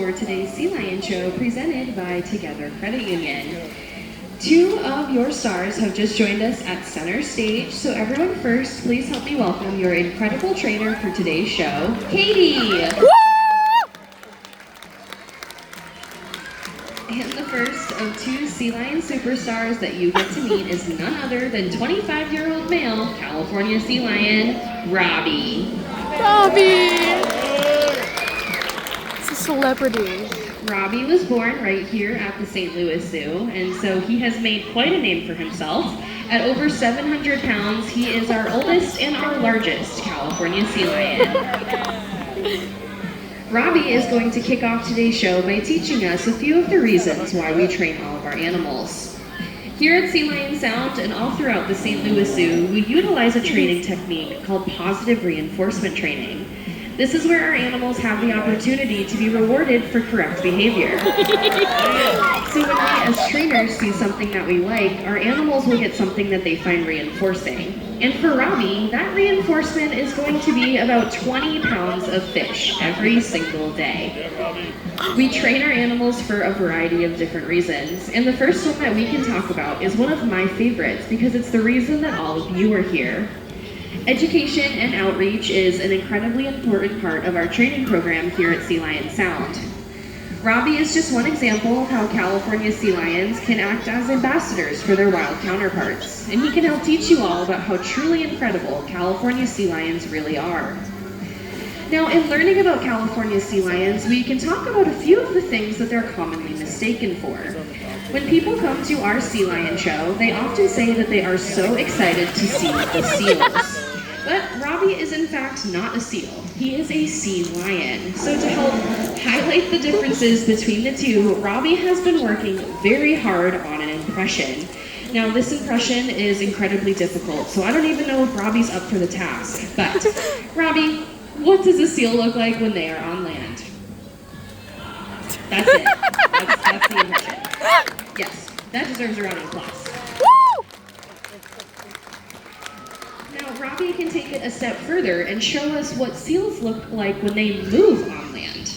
for today's Sea Lion Show presented by Together Credit Union. Two of your stars have just joined us at center stage, so everyone first, please help me welcome your incredible trainer for today's show, Katie! And the first of two Sea Lion superstars that you get to meet is none other than 25-year-old male California Sea Lion, Robbie. Robbie! It's a celebrity. Robbie was born right here at the St. Louis Zoo, and so he has made quite a name for himself. At over 700 pounds, he is our oldest and our largest California Sea Lion. Robbie is going to kick off today's show by teaching us a few of the reasons why we train all of our animals. Here at Sea Lion Sound and all throughout the St. Louis Zoo, we utilize a training technique called positive reinforcement training. This is where our animals have the opportunity to be rewarded for correct behavior. So when we as trainers see something that we like, our animals will get something that they find reinforcing. And for Robbie, that reinforcement is going to be about 20 pounds of fish every single day. We train our animals for a variety of different reasons, and the first one that we can talk about is one of my favorites because it's the reason that all of you are here. Education and outreach is an incredibly important part of our training program here at Sea Lion Sound. Robbie is just one example of how California sea lions can act as ambassadors for their wild counterparts, and he can help teach you all about how truly incredible California sea lions really are. Now, in learning about California sea lions, we can talk about a few of the things that they're commonly mistaken for. When people come to our Sea Lion show, they often say that they are so excited to see the seals. But Robbie is in fact not a seal. He is a sea lion. So to help highlight the differences between the two, Robbie has been working very hard on an impression. Now this impression is incredibly difficult, so I don't even know if Robbie's up for the task. But Robbie, what does a seal look like when they are on land? That's it. That's the impression. Yes, that deserves a round of applause. Now, Robbie can take it a step further and show us what seals look like when they move on land.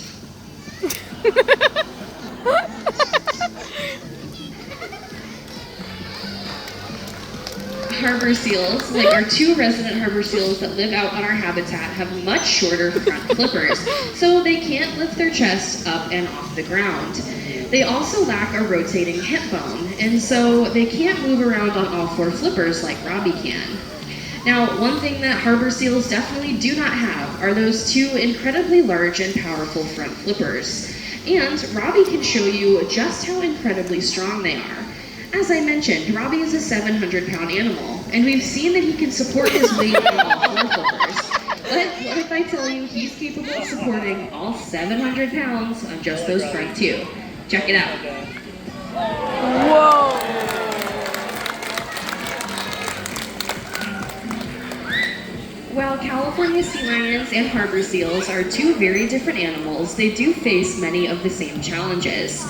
Harbor seals, like our two resident harbor seals that live out on our habitat, have much shorter front flippers, so they can't lift their chests up and off the ground. They also lack a rotating hip bone, and so they can't move around on all four flippers like Robbie can. Now, one thing that harbor seals definitely do not have are those two incredibly large and powerful front flippers. And Robbie can show you just how incredibly strong they are. As I mentioned, Robbie is a 700-pound animal, and we've seen that he can support his weight on all four flippers. But what if I tell you he's capable of supporting all 700 pounds on just those front two? Check it out. Whoa! While California sea lions and harbor seals are two very different animals, they do face many of the same challenges.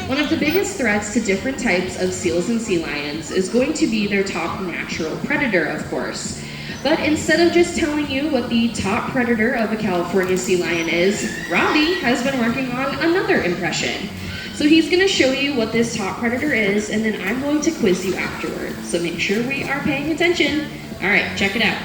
One of the biggest threats to different types of seals and sea lions is going to be their top natural predator, of course. But instead of just telling you what the top predator of a California sea lion is, Robbie has been working on another impression. So he's going to show you what this top predator is, and then I'm going to quiz you afterwards. So make sure we are paying attention. All right, check it out.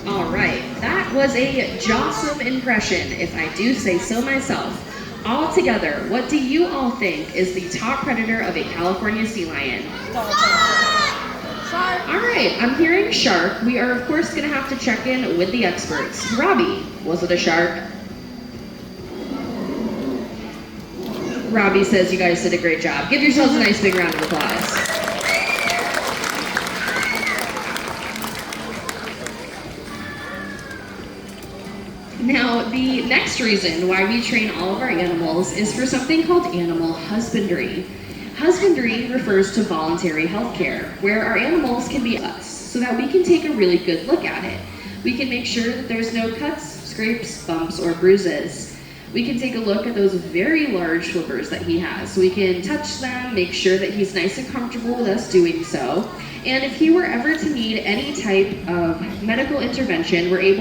All right, that was a jawsome impression, if I do say so myself. All together, what do you all think is the top predator of a California sea lion? All right, I'm hearing shark. We are, of course, going to have to check in with the experts. Robbie, was it a shark? Robbie says you guys did a great job. Give yourselves a nice big round of applause. Now, the next reason why we train all of our animals is for something called animal husbandry. Husbandry refers to voluntary health care, where our animals can be us, so that we can take a really good look at it. We can make sure that there's no cuts, scrapes, bumps, or bruises. we can take a look at those very large flippers that he has. So we can touch them, make sure that he's nice and comfortable with us doing so. And if he were ever to need any type of medical intervention, we're able